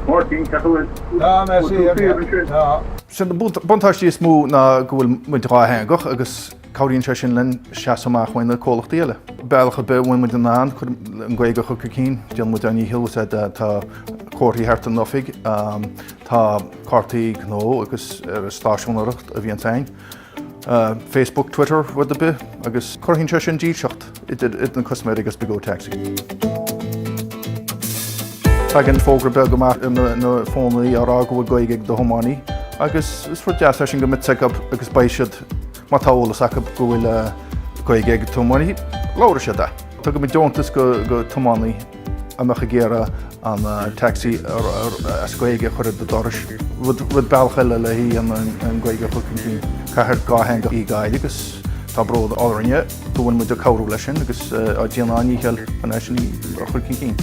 Martin Catherine. merci. Sin buntáistí is mú na gohfuil muidrá hengoch agus cáíonn se sin len seaach chuin na cólach déile. Bealcha be bhain mu den ná chu an gcuige chu cín, dean mu daní hiú tá cuairtaí hearta nófig, tá cartaí nó agus ar stáisiúnaireacht a bhíon tain. Facebook, Twitter rud a be, agus chuirhíonn se sin díseacht it na cosméid agus begó taxi. Tá gin fógra be go na fónaí ará go bhfuil gaige do thománaí, agus is fu deas sin go mit agus baisiad má táolalas acu go bhfuil gaige tománaí láir se de. Tá go deontas go tománaí amach a géire an taxi ar gaige chuir do doris. Bhd bailchaile le hí an gaige chucin caiir gáhang í gaiile agus tá bród árinne go bhfuil mu do cabhrú lei sin agus a déanaí heil an sin chucin cín.